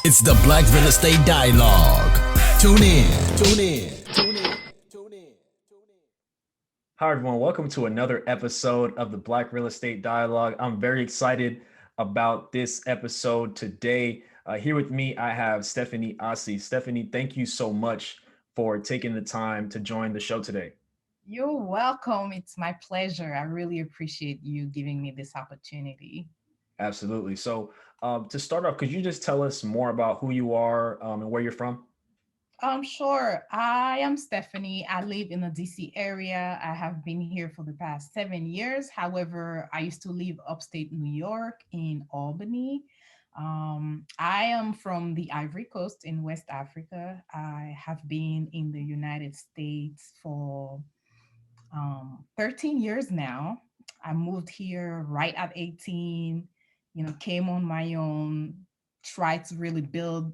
It's the Black Real Estate Dialogue. Tune in. Tune in. Tune in. Tune in. Hi, everyone. Welcome to another episode of the Black Real Estate Dialogue. I'm very excited about this episode today. Here with me, I have Stephanie Assi. Stephanie, thank you so much for taking the time to join the show today. You're welcome. It's my pleasure. I really appreciate you giving me this opportunity. Absolutely. So, to start off, could you just tell us more about who you are and where you're from? Sure. I am Stephanie. I live in the DC area. I have been here for the past 7 years. However, I used to live upstate New York in Albany. I am from the Ivory Coast in West Africa. I have been in the United States for 13 years now. I moved here right at 18, came on my own, tried to really build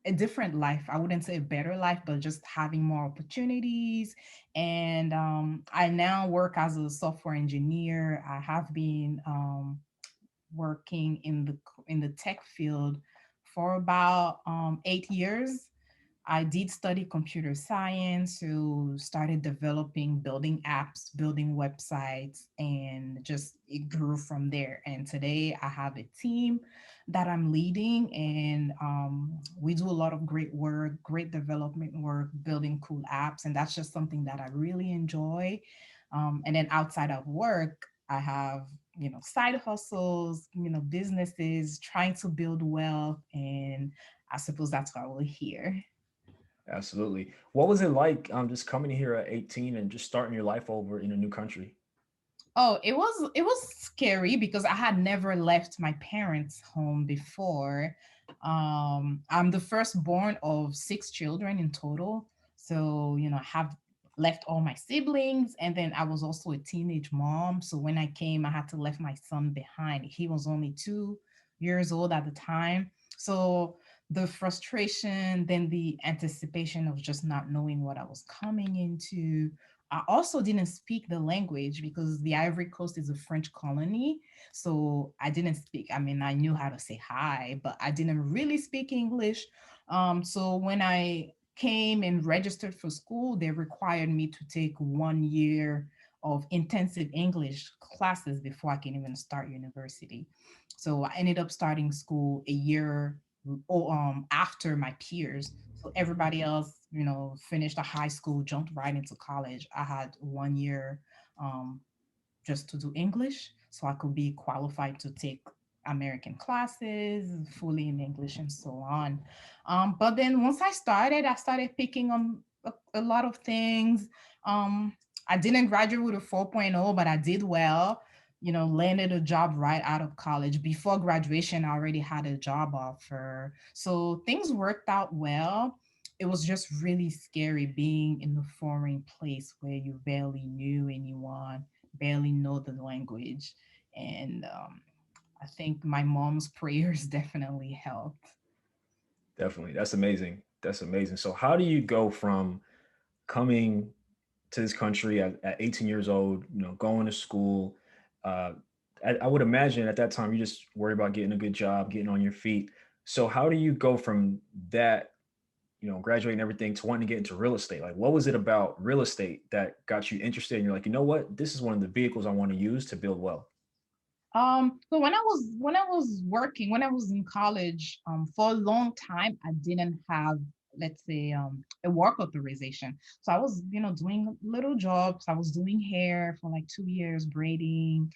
a different life. I wouldn't say a better life, but just having more opportunities. And I now work as a software engineer. I have been working in the tech field for about 8 years. I did study computer science, so started developing, building apps, building websites, and just it grew from there. And today I have a team that I'm leading, and we do a lot of great work, great development work, building cool apps. And that's just something that I really enjoy. And then outside of work, I have side hustles, businesses, trying to build wealth, and I suppose that's why we're here. Absolutely. What was it like just coming here at 18 and just starting your life over in a new country? Oh, it was scary because I had never left my parents' home before. I'm the firstborn of six children in total. So, I have left all my siblings, and then I was also a teenage mom. So when I came, I had to leave my son behind. He was only 2 years old at the time. So the frustration, then the anticipation of just not knowing what I was coming into. I also didn't speak the language because the Ivory Coast is a French colony. So I didn't speak. I mean, I knew how to say hi, but I didn't really speak English. So when I came and registered for school, they required me to take 1 year of intensive English classes before I can even start university. So I ended up starting school a year after my peers. So everybody else, finished a high school, jumped right into college. I had 1 year um, just to do English, so I could be qualified to take American classes fully in English and so on. But then once I started picking on a lot of things. Um, I didn't graduate with a 4.0, but I did well. Landed a job right out of college. Before graduation, I already had a job offer. So things worked out well. It was just really scary being in a foreign place where you barely knew anyone, barely know the language. And I think my mom's prayers definitely helped. Definitely. That's amazing. That's amazing. So, how do you go from coming to this country at 18 years old, going to school? Uh, I would imagine at that time you just worry about getting a good job, getting on your feet. So, how do you go from that, graduating and everything to wanting to get into real estate? Like, what was it about real estate that got you interested? And you're like, you know what? This is one of the vehicles I want to use to build wealth. So when I was working, when I was in college, for a long time, I didn't have, let's say, a work authorization. So I was, doing little jobs. I was doing hair for like 2 years, braiding,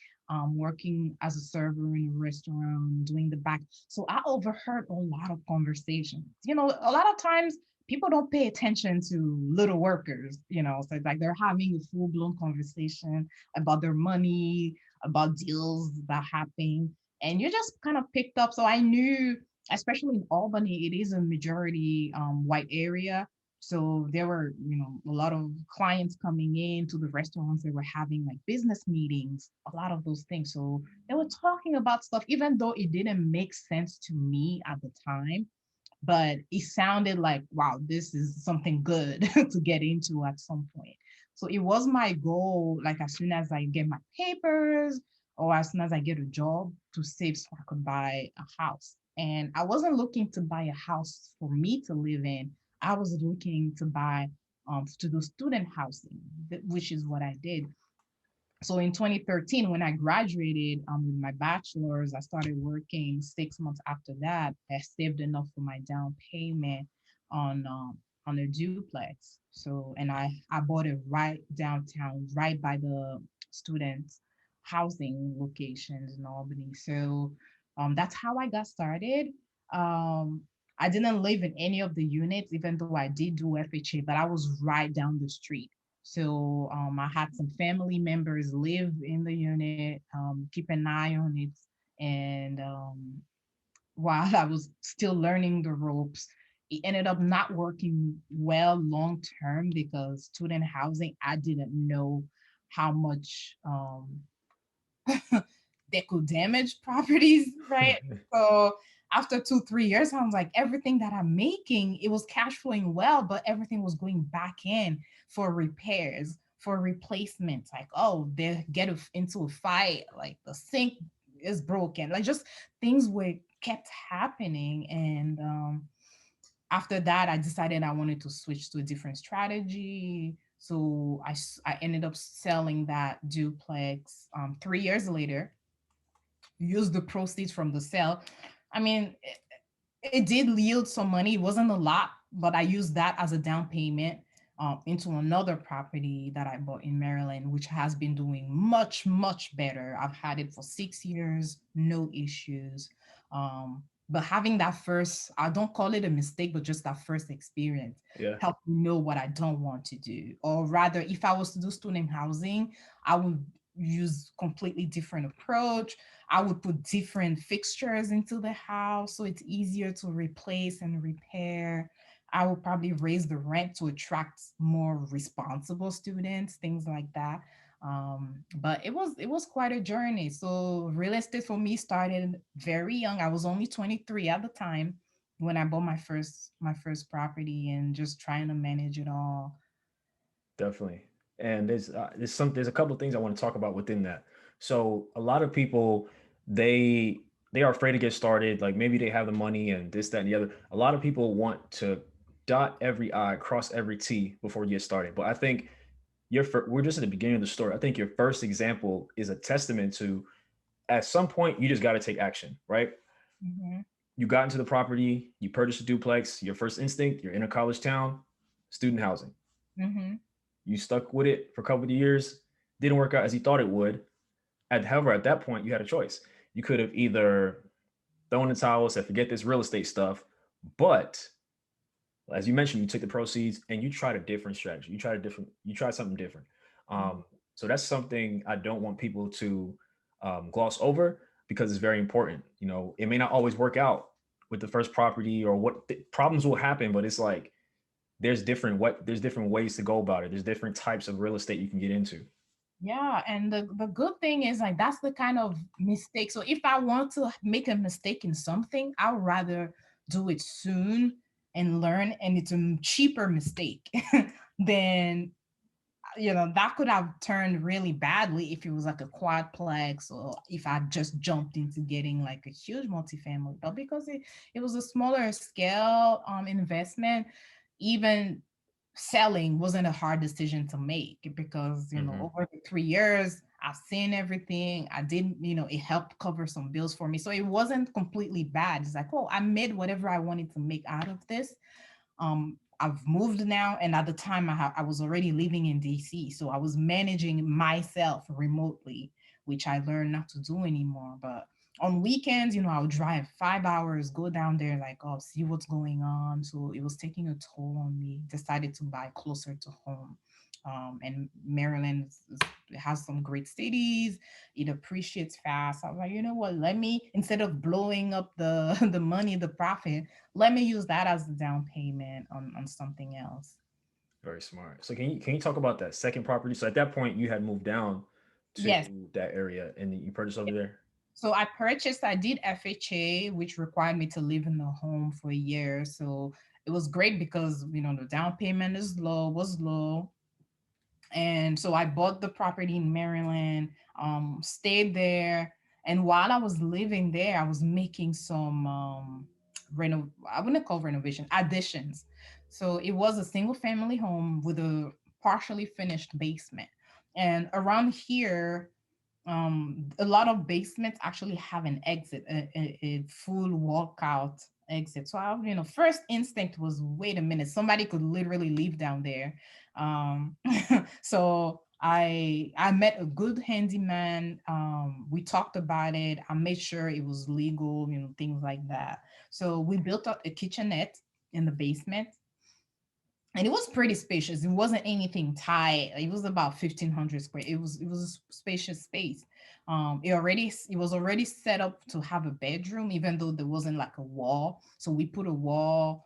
working as a server in a restaurant, doing the back. So I overheard a lot of conversations. A lot of times people don't pay attention to little workers, so it's like they're having a full-blown conversation about their money, about deals that happen, and you just kind of picked up. So I knew, especially in Albany, it is a majority white area. So there were, a lot of clients coming in to the restaurants. They were having like business meetings, a lot of those things. So they were talking about stuff, even though it didn't make sense to me at the time, but it sounded like, wow, this is something good to get into at some point. So it was my goal, like as soon as I get my papers or as soon as I get a job, to save so I could buy a house. And I wasn't looking to buy a house for me to live in. I was looking to buy to do student housing, which is what I did. So in 2013, when I graduated with my bachelor's, I started working 6 months after that. I saved enough for my down payment on um, on a duplex. So and I bought it right downtown, right by the students' housing locations in Albany. So that's how I got started. Um, I didn't live in any of the units, even though I did do FHA, but I was right down the street. So I had some family members live in the unit, keep an eye on it. And while I was still learning the ropes, it ended up not working well long term because student housing, I didn't know how much they could damage properties, right? So after 2, 3 years, I was like, everything that I'm making, it was cash flowing well, but everything was going back in for repairs, for replacements. Like, oh, they get into a fight, like the sink is broken, like just things were kept happening. And after that, I decided I wanted to switch to a different strategy. So I ended up selling that duplex 3 years later, used the proceeds from the sale. I mean, it did yield some money. It wasn't a lot, but I used that as a down payment into another property that I bought in Maryland, which has been doing much, much better. I've had it for 6 years, no issues. But having that first, I don't call it a mistake, but just that first experience Yeah, helped me know what I don't want to do. Or rather, if I was to do student housing, I would use completely different approach. I would put different fixtures into the house so it's easier to replace and repair. I would probably raise the rent to attract more responsible students, things like that. But it was quite a journey. So real estate for me started very young. I was only 23 at the time when I bought my first property and just trying to manage it all. definitely. And there's a couple of things I want to talk about within that. So a lot of people they they are afraid to get started. Like maybe they have the money and this, that, and the other. A lot of people want to dot every I, cross every T before you get started. But I think we're just at the beginning of the story. I think your first example is a testament to at some point you just got to take action, right? Mhm. You got into the property, you purchased a duplex. Your first instinct, you're in a college town, student housing. Mhm. You stuck with it for a couple of years, didn't work out as you thought it would. However, at that point, you had a choice. You could have either thrown the towel, said, forget this real estate stuff. But as you mentioned, you took the proceeds and you tried a different strategy. You tried something different. Mhm. So that's something I don't want people to gloss over because it's very important. You know, it may not always work out with the first property or problems will happen, but it's like there's different ways to go about it. There's different types of real estate you can get into. Yeah, and the good thing is like that's the kind of mistake. So if I want to make a mistake in something, I would rather do it soon and learn, and it's a cheaper mistake than that could have turned really badly if it was like a quadplex or if I just jumped into getting like a huge multifamily. But because it was a smaller scale investment, even selling wasn't a hard decision to make because Hmm. over the 3 years I've seen everything. I didn't, it helped cover some bills for me. So it wasn't completely bad. It's like, oh, I made whatever I wanted to make out of this. I've moved now, and at the time I was already living in DC, so I was managing myself remotely, which I learned not to do anymore. But on weekends, I would drive 5 hours, go down there, like, oh, see what's going on. So it was taking a toll on me. Decided to buy closer to home. And Maryland has some great cities. It appreciates fast. I was like, you know what? Let me, instead of blowing up the the money, the profit, let me use that as the down payment on something else. Very smart. So can you talk about that second property? So at that point, you had moved down Yes. to that area and you purchased over there. So I did FHA, which required me to live in the home for a year. So it was great because, the down payment was low. And so I bought the property in Maryland, stayed there. And while I was living there, I was making some I wouldn't call renovation, additions. So it was a single family home with a partially finished basement. And around here, a lot of basements actually have an exit, a full walkout exit. So I, first instinct was, wait a minute, somebody could literally live down there. um so I met a good handyman. We talked about it. I made sure it was legal, things like that. So we built up a kitchenette in the basement, and it was pretty spacious. It wasn't anything tight. It was about 1,500 square. It was a spacious space. It was already set up to have a bedroom, even though there wasn't like a wall. So we put a wall.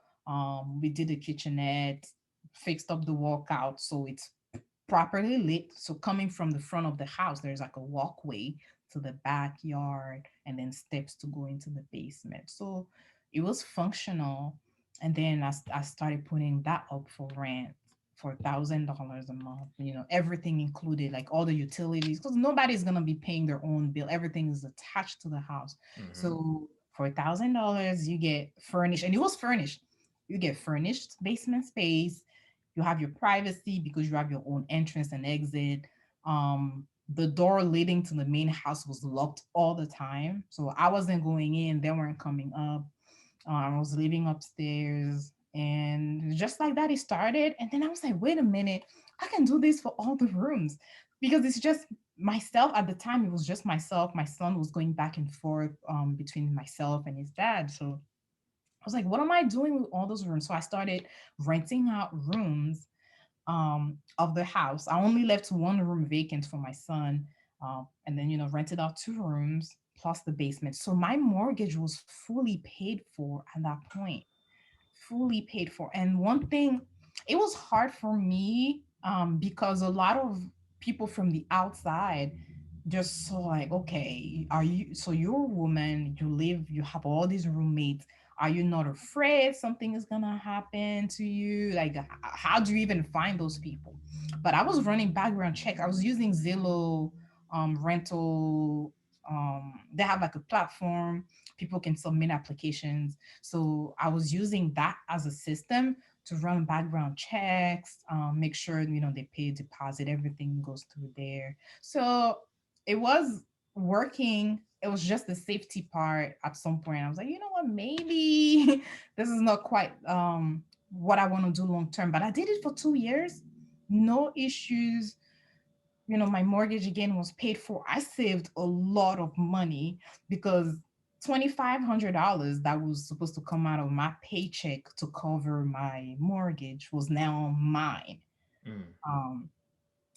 We did a kitchenette, fixed up the walkout so it's properly lit. So coming from the front of the house, there's like a walkway to the backyard and then steps to go into the basement. So it was functional. And then I started putting that up for rent for $1,000 a month, everything included, like all the utilities, because nobody's gonna be paying their own bill. Everything is attached to the house. Mm-hmm. So for $1,000, you get furnished, and it was furnished. You get furnished basement space. You have your privacy because you have your own entrance and exit. The door leading to the main house was locked all the time, so I wasn't going in. They weren't coming up. I was living upstairs, and just like that, it started. And then I was like, wait a minute, I can do this for all the rooms because it's just myself at the time. It was just myself. My son was going back and forth between myself and his dad. So I was like, what am I doing with all those rooms? So I started renting out rooms of the house. I only left one room vacant for my son, and then rented out two rooms plus the basement. So my mortgage was fully paid for at that point, fully paid for. And one thing, it was hard for me because a lot of people from the outside just saw like, okay, are you, so you're a woman, you have all these roommates, are you not afraid something is gonna happen to you? Like, how do you even find those people? But I was running background checks. I was using Zillow rental. They have like a platform, people can submit applications. So I was using that as a system to run background checks, make sure they pay a deposit, everything goes through there. So it was working. It was just the safety part. At some point I was like, you know what, maybe this is not quite what I want to do long term. But I did it for 2 years, no issues. My mortgage again was paid for. I saved a lot of money because $2,500 that was supposed to come out of my paycheck to cover my mortgage was now mine. Mm. um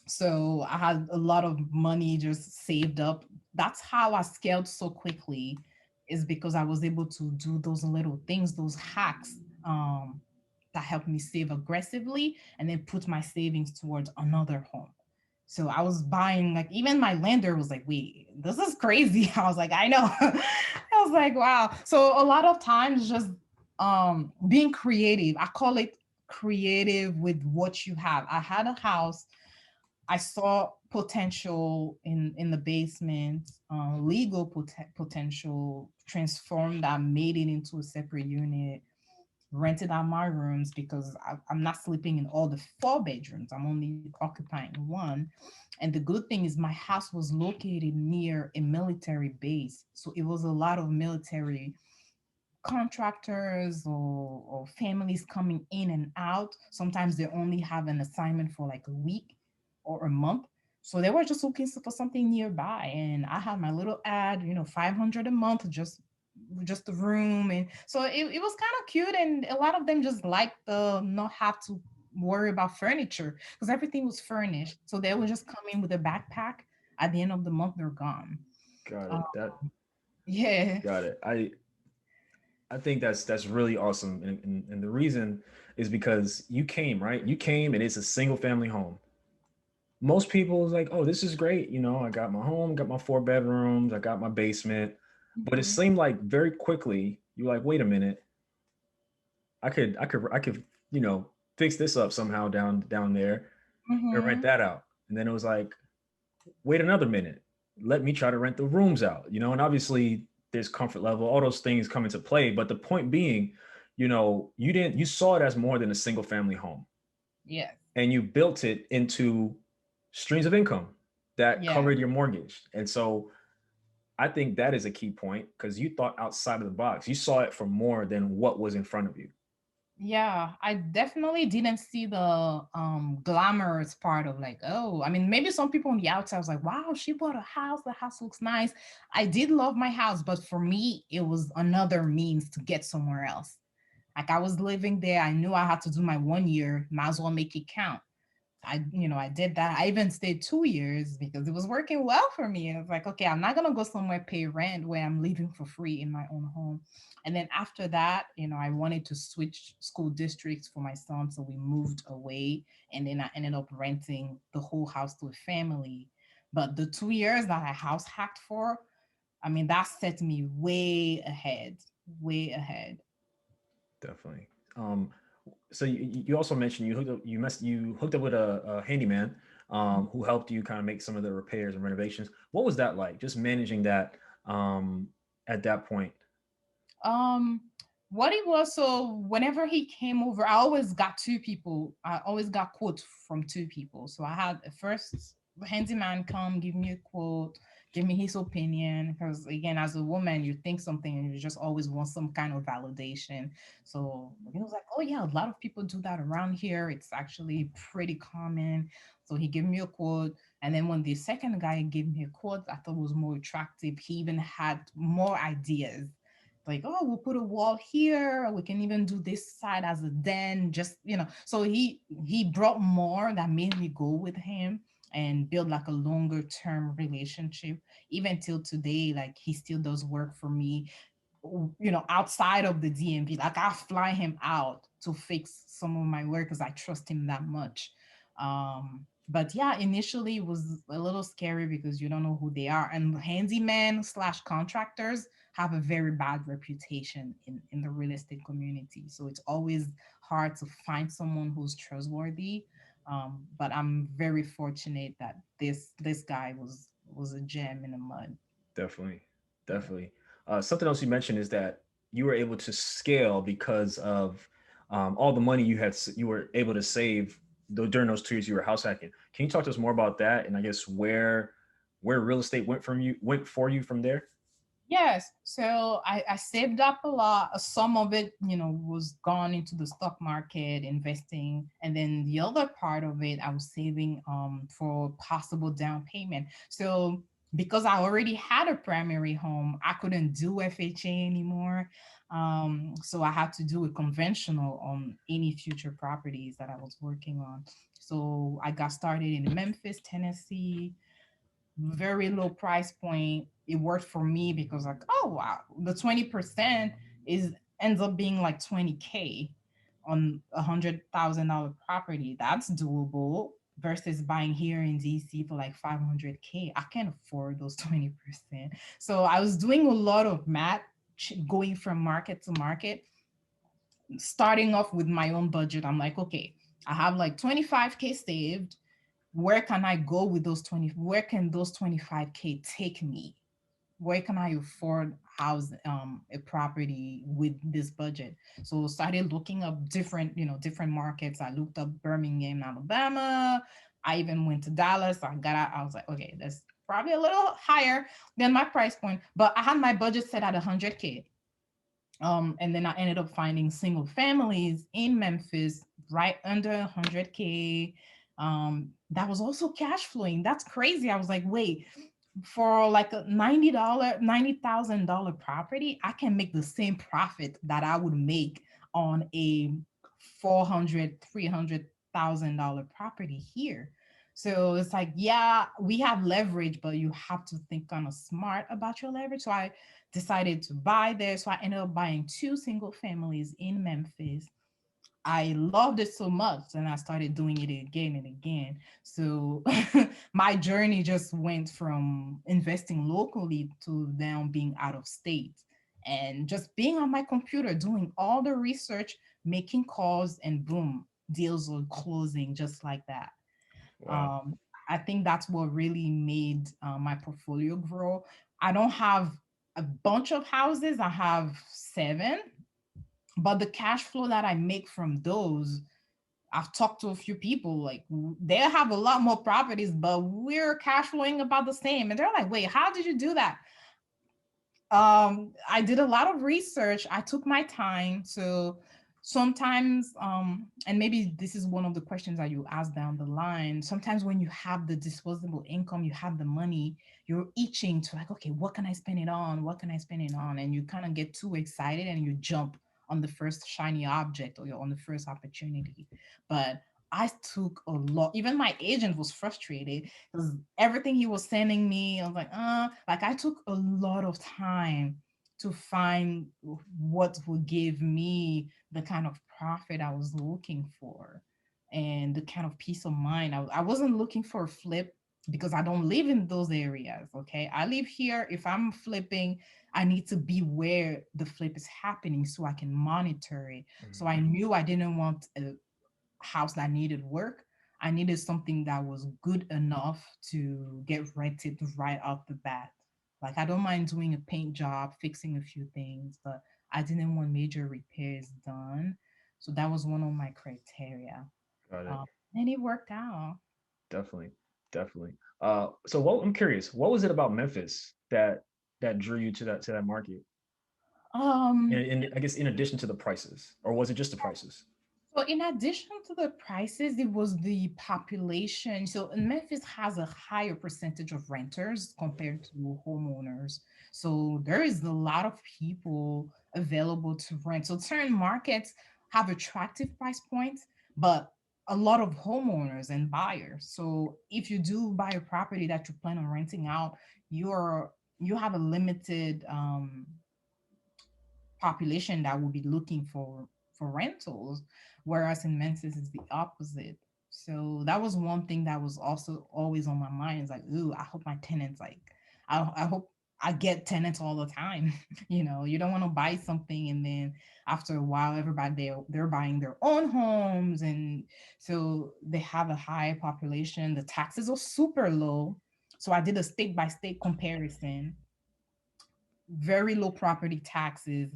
so I had a lot of money just saved up. That's how I scaled so quickly, is because I was able to do those little things, those hacks, that helped me save aggressively and then put my savings towards another home. So I was buying, like, even my lender was like, wait, this is crazy. I was like, I know. I was like, wow. So a lot of times just being creative. I call it creative with what you have. I had a house. I saw potential in the basement, legal potential, transformed that, made it into a separate unit, rented out my rooms because I'm not sleeping in all the four bedrooms. I'm only occupying one. And the good thing is my house was located near a military base. So it was a lot of military contractors or families coming in and out. Sometimes they only have an assignment for like a week or a month. So they were just looking for something nearby. And I had my little ad, 500 a month, just the room. And so it was kind of cute. And a lot of them just liked the not have to worry about furniture because everything was furnished. So they would just come in with a backpack. At the end of the month, they're gone. Got Uh, it. That yeah. got it. I think that's really awesome, and the reason is because you came, right. You came, and it's a single family home. Most people is like, oh, this is great. I got my home, got my 4 bedrooms, I got my basement. But it Mhm. seemed like very quickly you're like, wait a minute, I could fix this up somehow down there and rent Mhm. that out. And then it was like, wait another minute. let me try to rent the rooms out, you know, and obviously there's comfort level, all those things come into play. But the point being, you know, you saw it as more than a single family home, Yes. and you built it into streams of income that Yeah. covered your mortgage. And so I think that is a key point because you thought outside of the box. You saw it for more than what was in front of you. Yeah, I definitely didn't see the glamorous part of like, oh, I mean, maybe some people on the outside was like, wow, she bought a house, the house looks nice. I did love my house, but for me, it was another means to get somewhere else. Like I was living there, I knew I had to do my 1 year, might as well make it count. I did that. I even stayed 2 years because it was working well for me. I was like, okay, I'm not gonna go somewhere pay rent where I'm living for free in my own home. And then after that, I wanted to switch school districts for my son, so we moved away. And then I ended up renting the whole house to a family. But the 2 years that I house hacked for, I mean, that set me way ahead, way ahead. Definitely. So you also mentioned you hooked up with a handyman who helped you kind of make some of the repairs and renovations. What was that like? Just managing that um, at that point. Um, what it was, so whenever he came over, I always got two people. I always got quotes from two people. So I had a first handyman come give me a quote, give me his opinion. Because again, as a woman, you think something and you just always want some kind of validation. So he was like, "Oh yeah, a lot of people do that around here. It's actually pretty common." So he gave me a quote. And then when the second guy gave me a quote, I thought was more attractive. He even had more ideas like, oh, we'll put a wall here, we can even do this side as a den, just so he brought more that made me go with him and build like a longer term relationship. Even till today, like he still does work for me, outside of the DMV. Like I fly him out to fix some of my work because I trust him that much. But yeah, initially it was a little scary because you don't know who they are. And handyman slash contractors have a very bad reputation in the real estate community. So it's always hard to find someone who's trustworthy. But I'm very fortunate that this guy was a gem in the mud. Definitely, Yeah. definitely. Something else you mentioned is that you were able to scale because of all the money you were able to save during those 2 years you were house hacking. Can you talk to us more about that and I guess where real estate went for you from there? Yes. So I saved up a lot. Some of it, was gone into the stock market, investing. And then the other part of it, I was saving for possible down payment. So because I already had a primary home, I couldn't do FHA anymore. So I had to do a conventional on any future properties that I was working on. So I got started in Memphis, Tennessee, very low price point. It worked for me because like, oh wow, the 20% is ends up being like 20K on $100,000 property. That's doable versus buying here in DC for like 500K. I can't afford those 20%. So I was doing a lot of math, going from market to market, starting off with my own budget. I'm like, okay, I have like 25K saved. Where can I go with those 20? Where can those 25K take me? Where can I afford house a property with this budget? So started looking up different markets. I looked up Birmingham, Alabama. I even went to Dallas. I was like, okay, that's probably a little higher than my price point, but I had my budget set at 100K. And then I ended up finding single families in Memphis right under 100K. That was also cash flowing. That's crazy. I was like, wait, for like a $90,000 property, I can make the same profit that I would make on a 300,000 $300,000 property here. So it's like, yeah, we have leverage, but you have to think kind of smart about your leverage. So I decided to buy there. So I ended up buying two single families in Memphis. I loved it so much, and I started doing it again and again. So my journey just went from investing locally to now being out of state and just being on my computer, doing all the research, making calls, and boom, deals are closing just like that. Wow. Um, I think that's what really made my portfolio grow. I don't have a bunch of houses, I have seven, but the cash flow that I make from those, I've talked to a few people, like they have a lot more properties, but we're cash flowing about the same. And they're like, wait, how did you do that? I did a lot of research. I took my time. So sometimes and maybe this is one of the questions that you ask down the line. Sometimes when you have the disposable income, you have the money, you're itching to like, okay, what can I spend it on, what can I spend it on, and you kind of get too excited and you jump on the first shiny object or you're on the first opportunity. But I took a lot. Even my agent was frustrated because everything he was sending me, I was like I took a lot of time to find what would give me the kind of profit I was looking for and the kind of peace of mind. I wasn't looking for a flip because I don't live in those areas. Okay. I live here. If I'm flipping, I need to be where the flip is happening so I can monitor it. So I knew I didn't want a house that needed work. I needed something that was good enough to get rented right off the bat. Like I don't mind doing a paint job, fixing a few things, but I didn't want major repairs done. So that was one of my criteria. Got it. Um, and it worked out. Definitely, definitely. So what I'm curious, what was it about Memphis that drew you to that market? Um, And I guess in addition to the prices, or was it just the prices? So in addition to the prices, it was the population. So Memphis has a higher percentage of renters compared to homeowners. So there is a lot of people available to rent. So certain markets have attractive price points, but a lot of homeowners and buyers. So if you do buy a property that you plan on renting out, you have a limited population that will be looking for rentals, whereas in Memphis is the opposite. So that was one thing that was also always on my mind. Is like, ooh, I hope my tenants like, I hope I get tenants all the time. You know, you don't want to buy something and then after a while, everybody they're buying their own homes, and so they have a high population. The taxes are super low. So I did a state by state comparison, very low property taxes.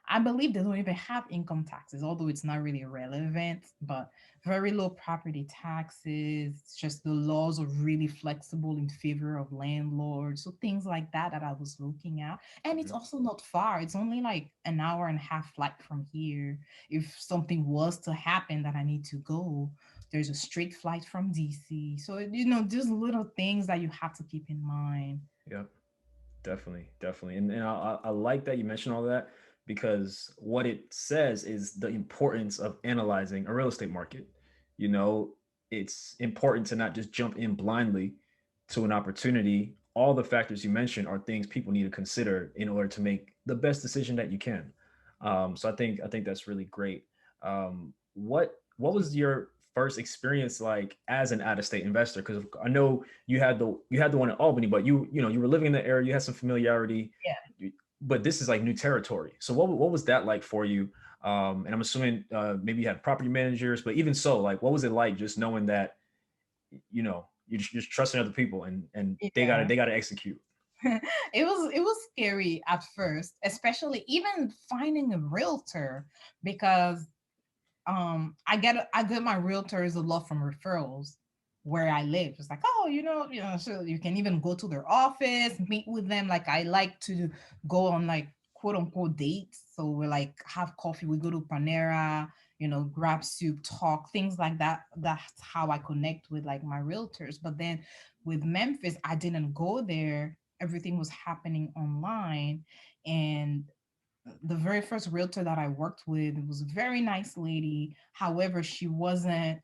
I believe they don't even have income taxes, although it's not really relevant, but very low property taxes. It's just the laws are really flexible in favor of landlords. So things like that that I was looking at. And it's Mhm. also not far. It's only like an hour and a half flight from here. If something was to happen that I need to go, there's a straight flight from DC. So, just little things that you have to keep in mind. Yep, definitely, definitely. And I like that you mentioned all that because what it says is the importance of analyzing a real estate market. You know, it's important to not just jump in blindly to an opportunity. All the factors you mentioned are things people need to consider in order to make the best decision that you can. So I think that's really great. What was your first experience like as an out of state investor? Because I know you had the one in Albany, but you were living in the area, you had some familiarity, but this is like new territory. So what was that like for you? And I'm assuming maybe you had property managers, but even so, like what was it like just knowing that you're just trusting other people and they gotta Yeah. they gotta execute. It was scary at first, especially even finding a realtor, because I get my realtors a lot from referrals where I live. It's like, oh, so you can even go to their office, meet with them. Like I like to go on like quote unquote dates. So we like have coffee, we go to Panera, grab soup, talk, things like that. That's how I connect with like my realtors. But then with Memphis, I didn't go there. Everything was happening online. And the very first realtor that I worked with was a very nice lady. However, she wasn't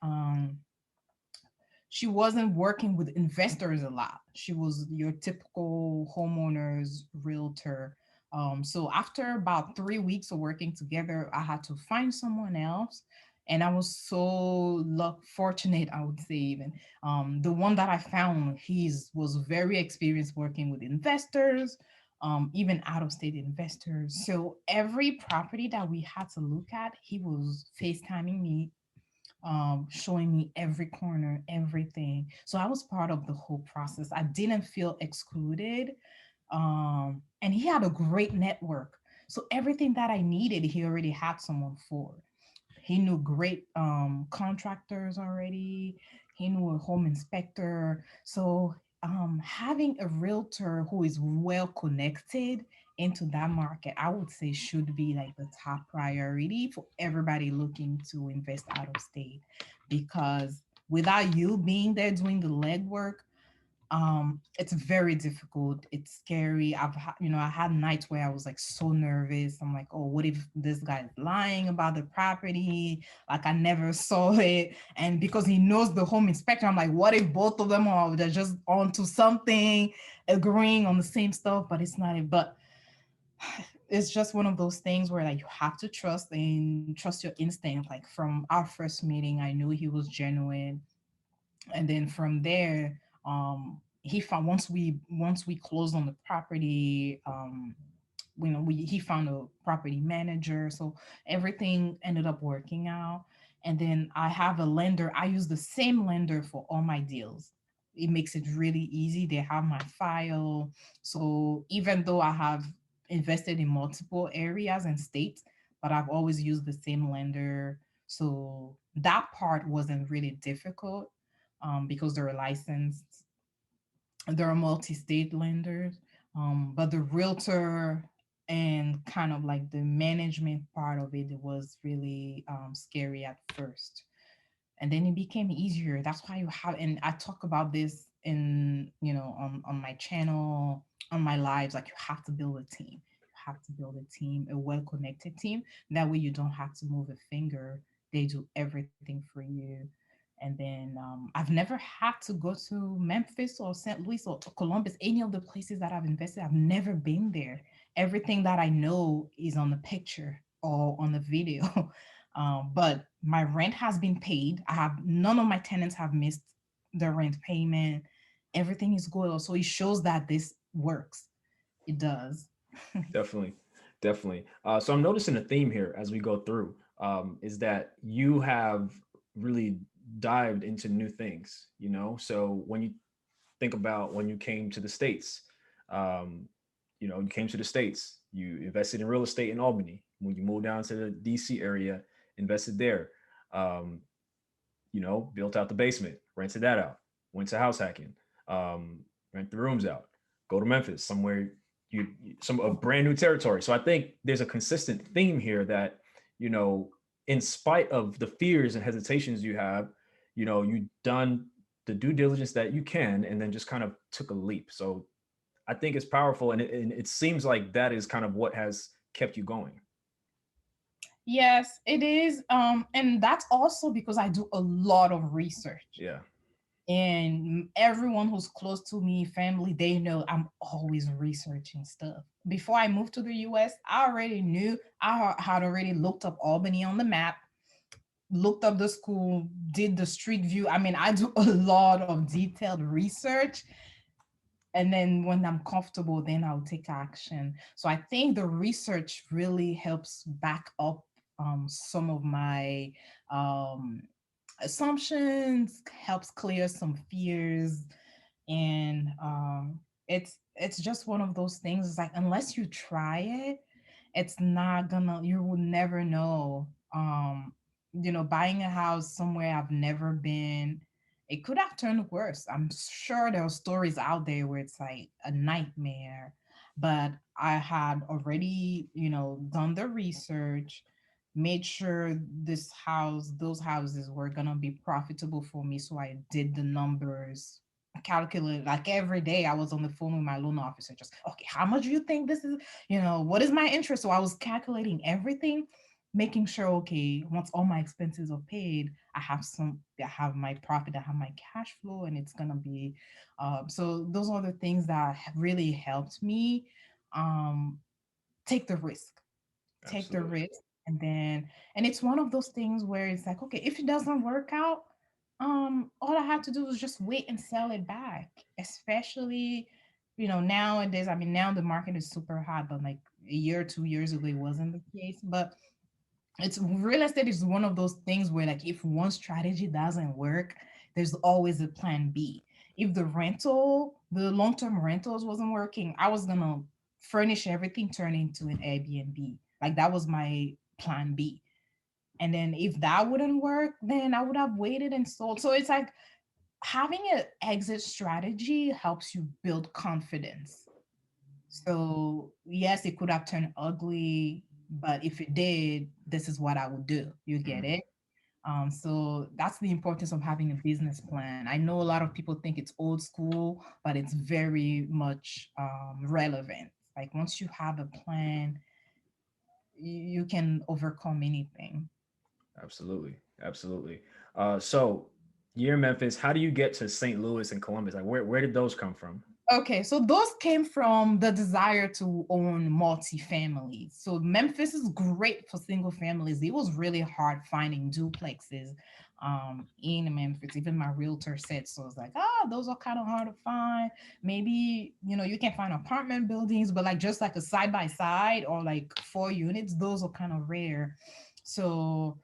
working with investors a lot. She was your typical homeowners realtor. So after about 3 weeks of working together, I had to find someone else. And I was so fortunate, I would say even. The one that I found, he's was very experienced working with investors, even out of state investors. So every property that we had to look at, he was FaceTiming me, showing me every corner, everything. So I was part of the whole process. I didn't feel excluded. And he had a great network. So everything that I needed, he already had someone for. He knew great contractors already. He knew a home inspector. So having a realtor who is well connected into that market, I would say should be like the top priority for everybody looking to invest out of state. Because without you being there doing the legwork, it's very difficult, it's scary. I had nights where I was like so nervous. I'm like, oh, what if this guy is lying about the property, like I never saw it? And because he knows the home inspector, I'm like, what if both of them are they're just onto something, agreeing on the same stuff, but it's not it. But it's just one of those things where like you have to trust and trust your instinct. Like from our first meeting, I knew he was genuine. And then from there, he found once we closed on the property, he found a property manager, so everything ended up working out. And then I have a lender. I use the same lender for all my deals. It makes it really easy. They have my file. So even though I have invested in multiple areas and states, but I've always used the same lender. So that part wasn't really difficult, because they're licensed. They're multi-state lenders. But the realtor and kind of like the management part of it was really scary at first, and then it became easier. That's why you have, and I talk about this in, on my channel, on my lives, like you have to build a team. You have to build a team, a well-connected team. That way you don't have to move a finger. They do everything for you. And then I've never had to go to Memphis or St. Louis or Columbus, any of the places that I've invested. I've never been there. Everything that I know is on the picture or on the video. But my rent has been paid. I have none of my tenants have missed their rent payment. Everything is good. So it shows that this works. It does. Definitely, definitely. So I'm noticing a theme here as we go through, is that you have really dived into new things. So when you think about when you came to the States, um, you came to the States, you invested in real estate in Albany. When you moved down to the DC area, invested there. Um, built out the basement, rented that out, went to house hacking, rent the rooms out, go to Memphis, somewhere some a brand new territory. So I think there's a consistent theme here that, you know, in spite of the fears and hesitations you have, you done the due diligence that you can and then just kind of took a leap. So I think it's powerful, and it seems like that is kind of what has kept you going. Yes, it is. And that's also because I do a lot of research. Yeah, And everyone who's close to me, family, they know I'm always researching stuff. Before I moved to the US, I already knew. I had already looked up Albany on the map, looked up the school, did the street view. I mean, I do a lot of detailed research. And then when I'm comfortable, then I'll take action. So I think the research really helps back up some of my um, assumptions, helps clear some fears. And it's just one of those things. It's like unless you try it, it's not gonna, you will never know. Buying a house somewhere I've never been, it could have turned worse. I'm sure there are stories out there where it's like a nightmare, but I had already, done the research, made sure those houses were gonna be profitable for me. So I did the numbers, calculated, like every day I was on the phone with my loan officer, just okay, how much do you think this is? What is my interest? So I was calculating everything, making sure, okay, once all my expenses are paid, I have my profit, I have my cash flow, and it's gonna be so those are the things that have really helped me um take the risk. Take the absolutely. risk. And it's one of those things where it's like, okay, if it doesn't work out, all I have to do is just wait and sell it back. Especially, nowadays, I mean, now the market is super hot, but like a year or 2 years ago it wasn't the case. But It's real estate is one of those things where like if one strategy doesn't work, there's always a plan B. If the long-term rentals wasn't working, I was gonna furnish everything, turn into an Airbnb. Like that was my plan B. And then if that wouldn't work, then I would have waited and sold. So it's like having an exit strategy helps you build confidence. So yes, it could have turned ugly, but if it did, this is what I would do. You get Mhm. it? So that's the importance of having a business plan. I know a lot of people think it's old school, but it's very much relevant. Like once you have a plan, you can overcome anything. Absolutely, absolutely. So you're in Memphis. How do you get to St. Louis and Columbus? Like, where did those come from? Okay, so those came from the desire to own multi-families. So Memphis is great for single families. It was really hard finding duplexes in Memphis. Even my realtor said so. It's like, those are kind of hard to find. Maybe, you can find apartment buildings, but like just like a side by side or like 4 units, those are kind of rare. So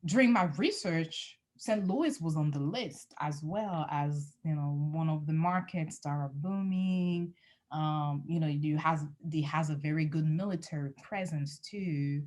during my research, St. Louis was on the list as well as one of the markets that are booming. It has a very good military presence too.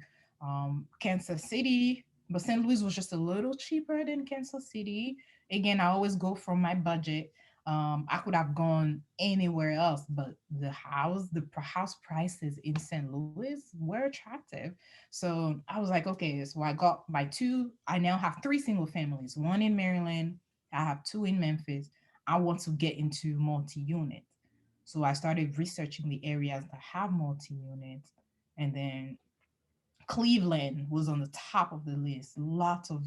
Kansas City, but St. Louis was just a little cheaper than Kansas City. Again, I always go from my budget. I could have gone anywhere else, but house prices in St. Louis were attractive. So I was like, okay, so I got my two. I now have three single families, one in Maryland. I have two in Memphis. I want to get into multi-unit. So I started researching the areas that have multi-units. And then Cleveland was on the top of the list. Lots of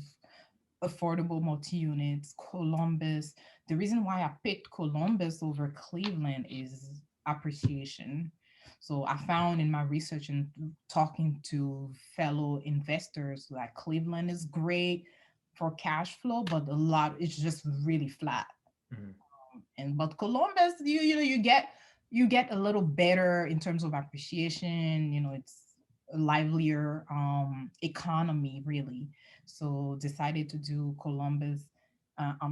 affordable multi-units. Columbus. The reason why I picked Columbus over Cleveland is appreciation. So I found in my research and talking to fellow investors, like Cleveland is great for cash flow, but a lot it's just really flat. Mhm. And but Columbus, you get a little better in terms of appreciation. It's a livelier economy really. So decided to do Columbus.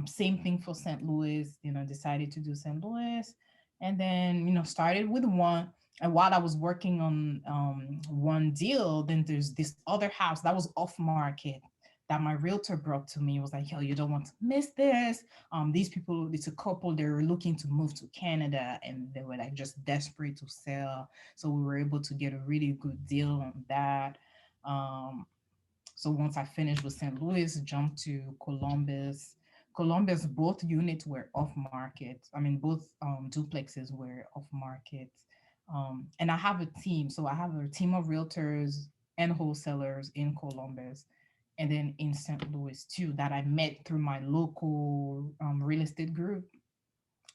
Same thing for St. Louis. Decided to do St. Louis, and then started with one. And while I was working on one deal, then there's this other house that was off market that my realtor brought to me. It was like, yo, you don't want to miss this. These people, it's a couple, they were looking to move to Canada and they were like just desperate to sell. So we were able to get a really good deal on that. Um, so once I finished with St. Louis, jumped to Columbus. Columbus, both units were off market. I mean, both duplexes were off market. And I have a team. So I have a team of realtors and wholesalers in Columbus and then in St. Louis too that I met through my local real estate group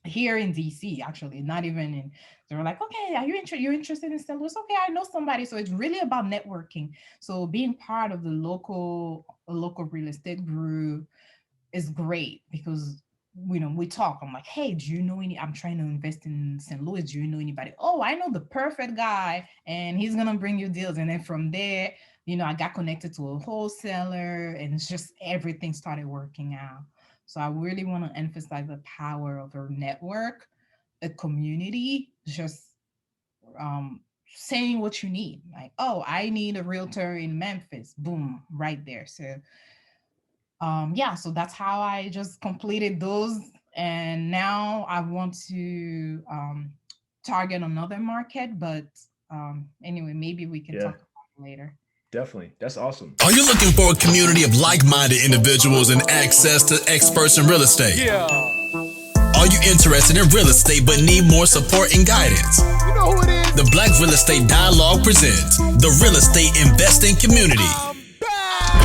here in DC, actually, not even in. They were like, okay, you're interested in St. Louis? Okay, I know somebody. So it's really about networking. So being part of the local real estate group is great because we talk. I'm like, hey, do you know any? I'm trying to invest in St. Louis. Do you know anybody? Oh, I know the perfect guy, and he's gonna bring you deals. And then from there, I got connected to a wholesaler, and it's just everything started working out. So I really want to emphasize the power of a network, a community, just saying what you need. Like, oh, I need a realtor in Memphis. Boom, right there. So yeah, so that's how I just completed those. And now I want to target another market, but anyway, maybe we can Yeah, talk about it later. definitely. That's awesome. Are you looking for a community of like-minded individuals and access to experts in real estate? Yeah, Are you interested in real estate but need more support and guidance? you know who it is. The Black Real Estate Dialogue presents the Real Estate Investing Community.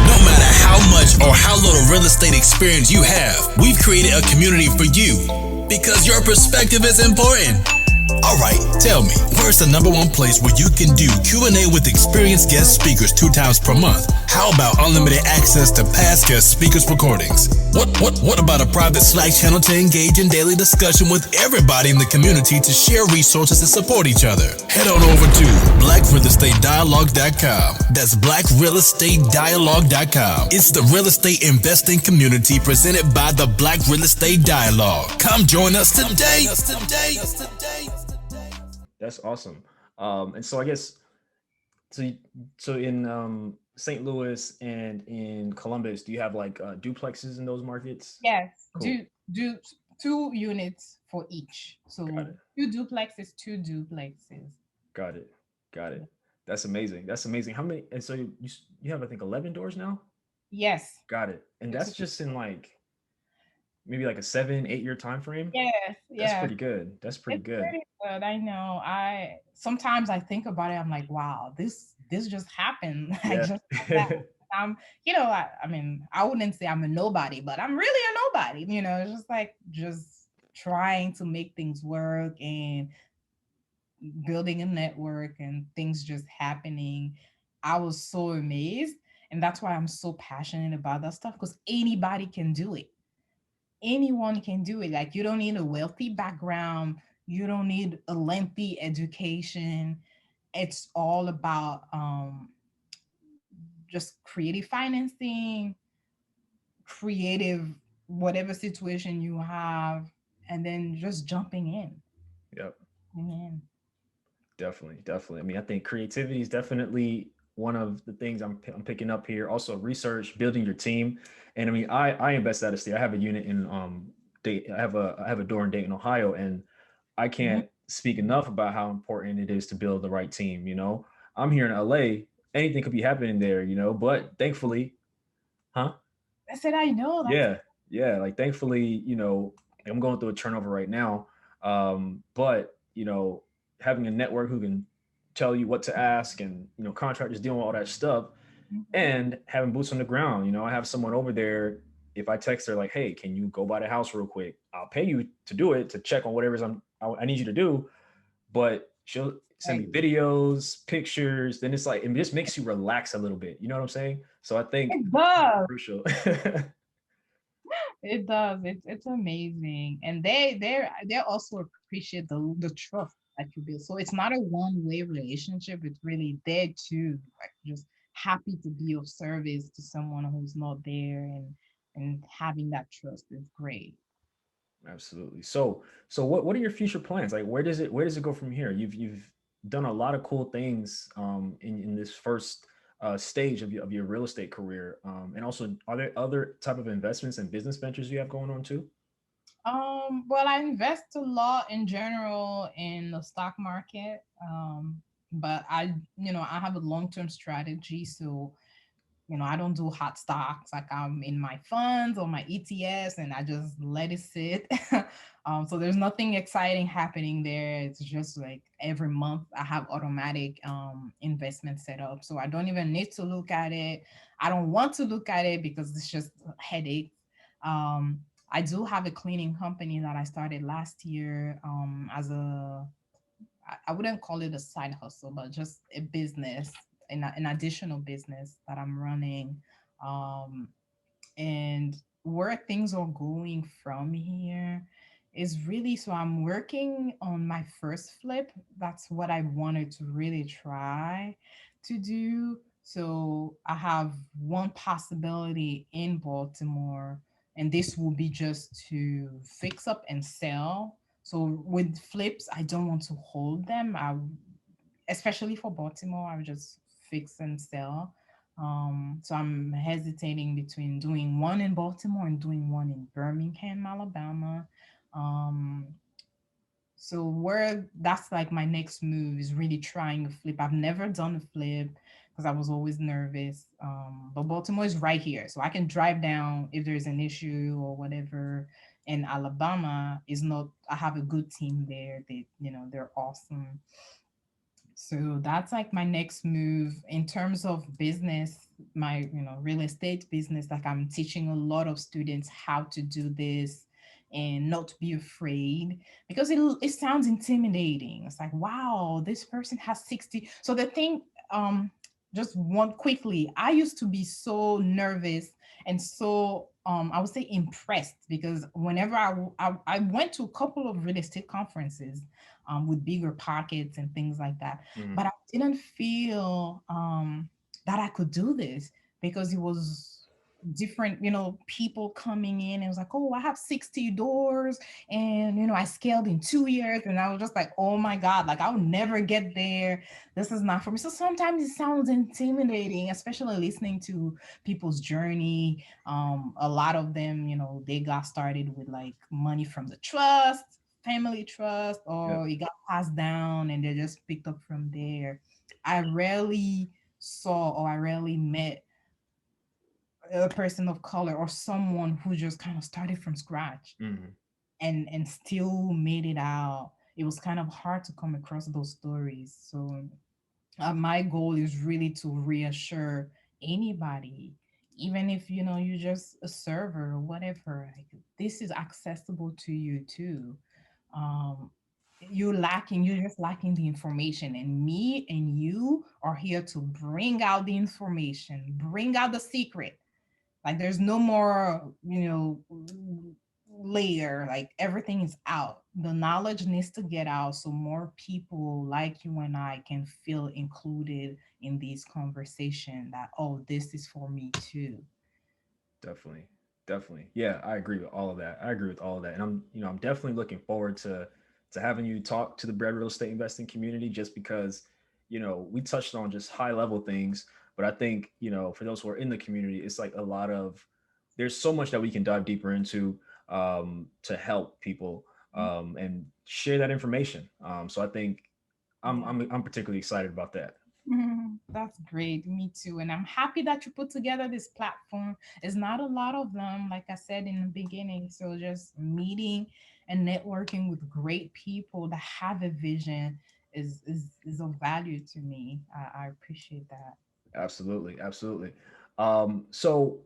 No matter how much or how little real estate experience you have, we've created a community for you because your perspective is important. Alright, tell me, where's the number one place where you can do Q&A with experienced guest speakers 2 times per month? How about unlimited access to past guest speakers' recordings? What about a private Slack channel to engage in daily discussion with everybody in the community to share resources and support each other? Head on over to blackrealestatedialogue.com. That's blackrealestatedialogue.com. It's the real estate investing community presented by the Black Real Estate Dialogue. Come join us today. That's awesome. And so I guess so in St. Louis and in Columbus, do you have like duplexes in those markets? Yes, Cool. do 2 units for each. So Got it. two duplexes. Got it. Got it. That's amazing. That's amazing. How many? And so you have I think 11 doors now. Yes, Got it. And that's just in like maybe like a 7-8 year time frame. yes, That's yes. pretty good. That's pretty It's good. pretty good. I know. I sometimes I think about it. I'm like, wow, this just happened. Like Yeah. just like that. I mean, I wouldn't say I'm a nobody, but I'm really a nobody. It's just like just trying to make things work and building a network and things just happening. I was so amazed. And that's why I'm so passionate about that stuff because anybody can do it. Anyone can do it. Like, you don't need a wealthy background, you don't need a lengthy education. It's all about just creative financing, creative whatever situation you have, and then just jumping in. Yep. Amen. Definitely, definitely. I mean, I think creativity is definitely one of the things I'm picking up here. Also, research, building your team, and I mean, I invest out of state. I have a unit in I have a door in Dayton, Ohio, and I Mhm. can't speak enough about how important it is to build the right team. I'm here in LA. Anything could be happening there. But thankfully, huh? I said, I know that's Yeah, yeah. Like thankfully, I'm going through a turnover right now. But having a network who can tell you what to ask and contractors dealing with all that stuff Mhm. and having boots on the ground. I have someone over there. If I text her like, "Hey, can you go by the house real quick? I'll pay you to do it to check on whatever's I need you to do." But she'll send me Right. videos, pictures. Then it's like it just makes you relax a little bit. You know what I'm saying? So I think It does. crucial. It does. It's amazing, and they also appreciate the trust that you build. So it's not a one-way relationship. It's really there too, like just happy to be of service to someone who's not there, and having that trust is great. Absolutely. So what are your future plans? Like where does it go from here? You've done a lot of cool things in this first stage of your real estate career. And also are there other type of investments and business ventures you have going on too? Well, I invest a lot in general in the stock market. But I have a long-term strategy, so I don't do hot stocks. Like, I'm in my funds or my ETFs and I just let it sit. So there's nothing exciting happening there. It's just like every month I have automatic investment set up. So I don't even need to look at it. I don't want to look at it because it's just a headache. Um, I do have a cleaning company that I started last year as I wouldn't call it a side hustle, but just a business, an additional business that I'm running. Um, and where things are going from here is really, so I'm working on my first flip. That's what I wanted to really try to do. So I have one possibility in Baltimore, and this will be just to fix up and sell. So with flips, I don't want to hold them. Especially for Baltimore, I would just fix and sell. So I'm hesitating between doing one in Baltimore and doing one in Birmingham, Alabama. Um, so where that's like my next move is really trying a flip. I've never done a flip because I was always nervous. But Baltimore is right here, so I can drive down if there's an issue or whatever. And Alabama is not. I have a good team there. They're awesome. So that's like my next move in terms of business, my real estate business. Like, I'm teaching a lot of students how to do this and not be afraid, because it sounds intimidating. It's like, wow, this person has 60. So the thing, just one quickly, I used to be so nervous and so I would say impressed, because whenever I went to a couple of real estate conferences with bigger pockets and things like that, Mhm. but I didn't feel that I could do this, because it was different, people coming in and it was like, oh, I have 60 doors, and I scaled in 2 years, and I was just like, oh my God, like I'll never get there. This is not for me. So sometimes it sounds intimidating, especially listening to people's journey. A lot of them, they got started with like money from the trust, family trust, Yep. or it got passed down and they just picked up from there. I rarely saw, or I rarely met a person of color or someone who just kind of started from scratch Mhm. and still made it out. It was kind of hard to come across those stories. So my goal is really to reassure anybody, even if you're just a server or whatever, like, this is accessible to you too. um you're just lacking the information, and me and you are here to bring out the information, bring out the secret. Like there's no more, layer. Like everything is out. The knowledge needs to get out so more people like you and I can feel included in these conversation, that, oh, this is for me too. Definitely. Definitely. Yeah, I agree with all of that. I agree with all of that. And I'm definitely looking forward to having you talk to the bread real estate investing community, just because, we touched on just high level things, but I think, for those who are in the community, it's like a lot of there's so much that we can dive deeper into to help people and share that information. So I think I'm particularly excited about that. That's great. Me too. And I'm happy that you put together this platform. It's not a lot of them, like I said in the beginning. So just meeting and networking with great people that have a vision is of value to me. I appreciate that. Absolutely, absolutely. So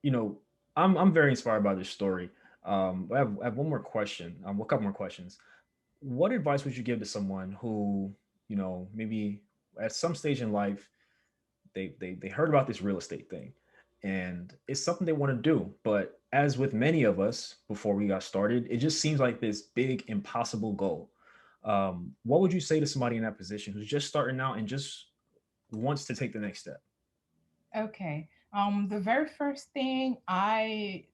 you know, I'm very inspired by this story. I have one more question. A couple more questions. What advice would you give to someone who, maybe at some stage in life they heard about this real estate thing, and it's something they want to do, but as with many of us before we got started, it just seems like this big impossible goal. What would you say to somebody in that position who's just starting out and just wants to take the next step? Okay. The very first thing I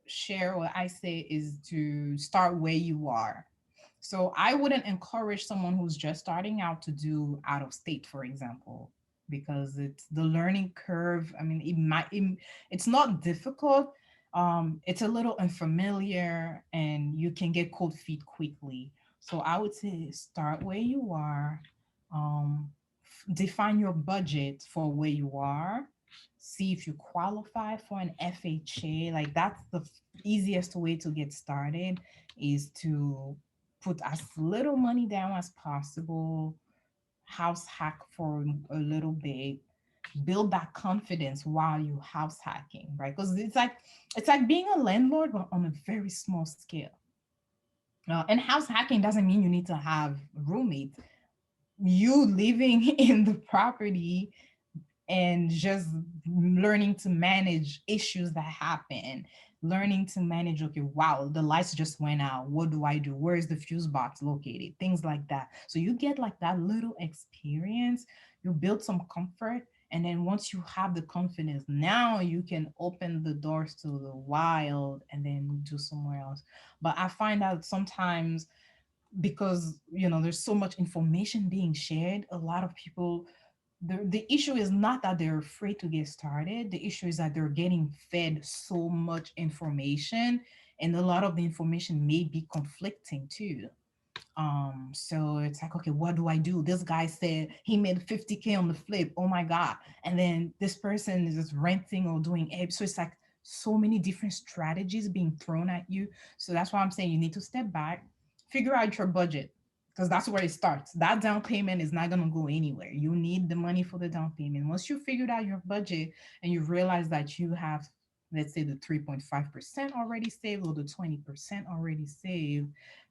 share, what I say, is to start where you are. So I wouldn't encourage someone who's just starting out to do out of state, for example, because it's the learning curve. I mean, it's not difficult. It's a little unfamiliar and you can get cold feet quickly. So I would say start where you are. Um, Define your budget for where you are. See if you qualify for an FHA. Like that's the easiest way to get started, is to put as little money down as possible, house hack for a little bit, build that confidence while you house hacking, right? Because it's like being a landlord but on a very small scale. And house hacking doesn't mean you need to have roommates. You living in the property and just learning to manage issues that happen, learning to manage, okay, wow, the lights just went out, what do I do, where is the fuse box located, things like that. So you get like that little experience, you build some comfort, and then once you have the confidence, now you can open the doors to the wild and then do somewhere else. But I find out sometimes, because there's so much information being shared, a lot of people, the issue is not that they're afraid to get started. The issue is that they're getting fed so much information, and a lot of the information may be conflicting too. So it's like, okay, what do I do? This guy said he made 50K on the flip, oh my god. And then this person is just renting or doing it. So it's like so many different strategies being thrown at you. So that's why I'm saying you need to step back, figure out your budget, because that's where it starts. That down payment is not going to go anywhere. You need the money for the down payment. Once you figured out your budget and you realize that you have let's say the 3.5% already saved or the 20% already saved,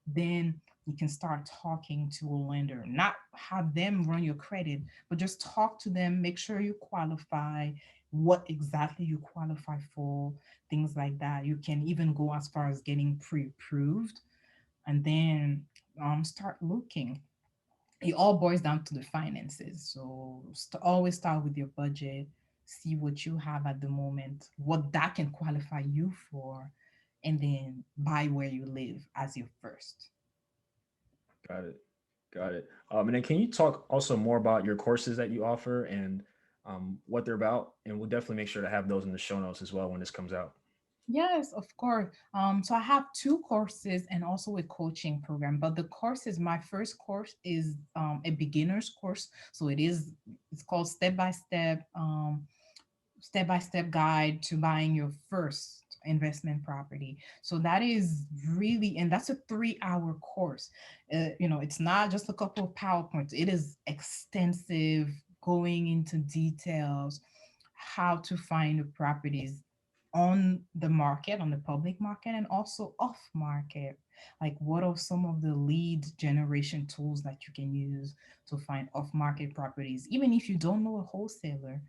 then you can start talking to a lender, not have them run your credit, but just talk to them, make sure you qualify, what exactly you qualify for, things like that. You can even go as far as getting pre-approved, and then start looking. It all boils down to the finances. So always start with your budget, see what you have at the moment, what that can qualify you for, and then buy where you live as your first. Got it. Got it. And then can you talk also more about your courses that you offer and what they're about? And we'll definitely make sure to have those in the show notes as well when this comes out. Yes, of course. So I have two courses and also a coaching program. But the courses, my first course is a beginner's course. So it's called step by step guide to buying your first investment property. So that is really, and that's a 3 hour course. It's not just a couple of PowerPoints, it is extensive, going into details, how to find the properties on the market, on the public market, and also off market. Like, what are some of the lead generation tools that you can use to find off market properties, even if you don't know a wholesaler?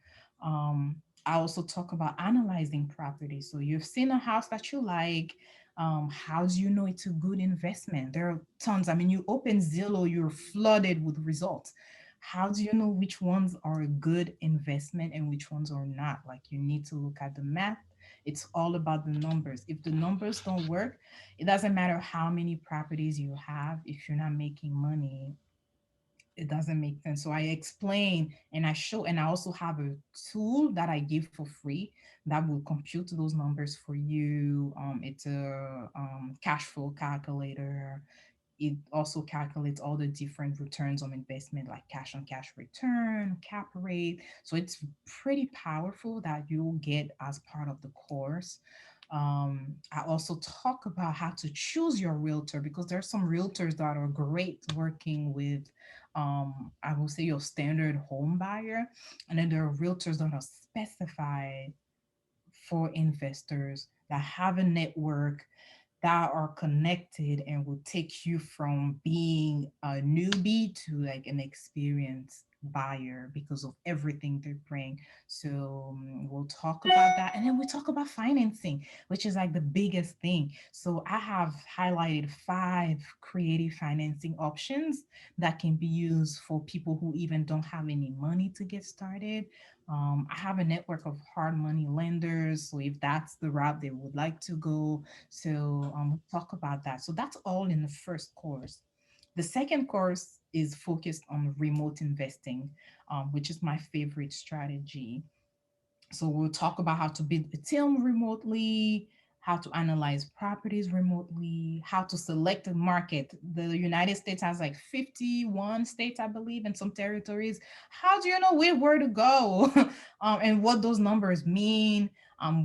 I also talk about analyzing property. So you've seen a house that you like. How do you know it's a good investment? There are tons. I mean, you open Zillow, you're flooded with results. How do you know which ones are a good investment and which ones are not? Like, you need to look at the math. It's all about the numbers. If the numbers don't work, it doesn't matter how many properties you have. If you're not making money, it doesn't make sense. So I explain and I show, and I also have a tool that I give for free that will compute those numbers for you. It's a cash flow calculator. It also calculates all the different returns on investment, like cash on cash return, cap rate. So it's pretty powerful that you'll get as part of the course. I also talk about how to choose your realtor, because there are some realtors that are great working with, I will say, your standard home buyer. And then there are realtors that are specified for investors, that have a network, that are connected, and will take you from being a newbie to like an experienced buyer because of everything they bring. So we'll talk about that. And then we talk about financing, which is like the biggest thing. So I have highlighted 5 creative financing options that can be used for people who even don't have any money to get started. I have a network of hard money lenders. So if that's the route they would like to go, so we'll talk about that. So that's all in the first course. The second course is focused on remote investing, which is my favorite strategy. So we'll talk about how to build a team remotely, how to analyze properties remotely, how to select a market. The United States has like 51 states, I believe, and some territories. How do you know where to go and what those numbers mean?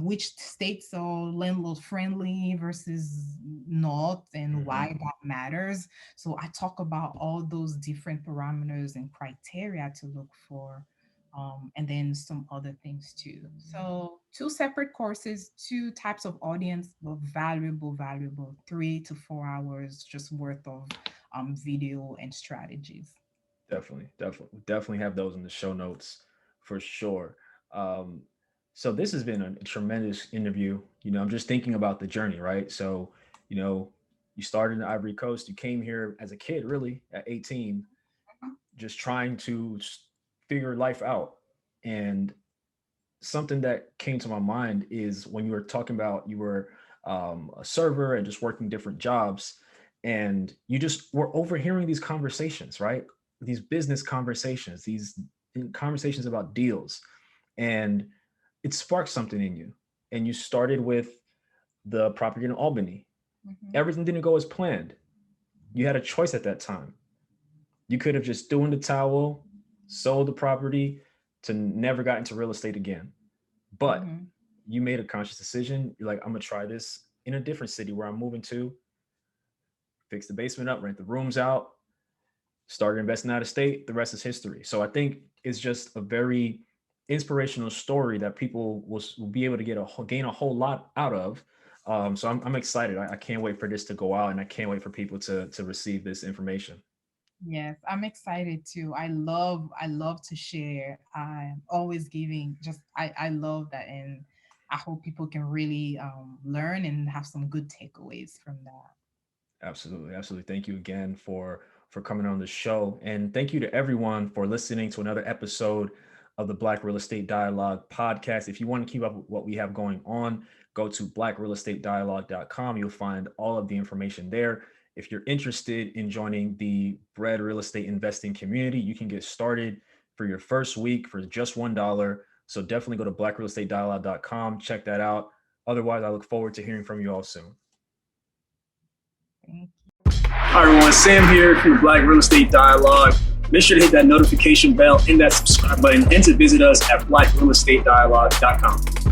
Which states are landlord friendly versus not, and Hmm. why that matters. So I talk about all those different parameters and criteria to look for, and then some other things too. So two separate courses, two types of audience, but valuable 3 to 4 hours just worth of video and strategies. Definitely have those in the show notes for sure. Um, so this has been a tremendous interview. I'm just thinking about the journey, right? So, you know, you started in the Ivory Coast. You came here as a kid, really, at 18, just trying to figure life out. And something that came to my mind is when you were talking about you were a server and just working different jobs, and you just were overhearing these conversations, right? These business conversations, these conversations about deals, and it sparked something in you. And you started with the property in Albany. Mhm. Everything didn't go as planned. You had a choice at that time. You could have just thrown in the towel, sold the property, to never got into real estate again. But Mhm. you made a conscious decision. You're like, I'm gonna try this in a different city where I'm moving to, fix the basement up, rent the rooms out, started investing out of state. The rest is history. So I think it's just a very inspirational story that people will be able to gain a whole lot out of. So I'm excited. I can't wait for this to go out, and I can't wait for people to receive this information. Yes, I'm excited too. I love to share. I'm always giving. Just I love that, and I hope people can really learn and have some good takeaways from that. Absolutely, absolutely. Thank you again for coming on the show, and thank you to everyone for listening to another episode of the Black Real Estate Dialogue podcast. If you want to keep up with what we have going on, go to blackrealestatedialogue.com. You'll find all of the information there. If you're interested in joining the B.R.E.D real estate investing community, you can get started for your first week for just $1. So definitely go to blackrealestatedialogue.com. Check that out. Otherwise, I look forward to hearing from you all soon. Thank you. Hi, everyone. Sam here from the Black Real Estate Dialogue. Make sure to hit that notification bell and that subscribe button, and to visit us at blackrealestatedialogue.com.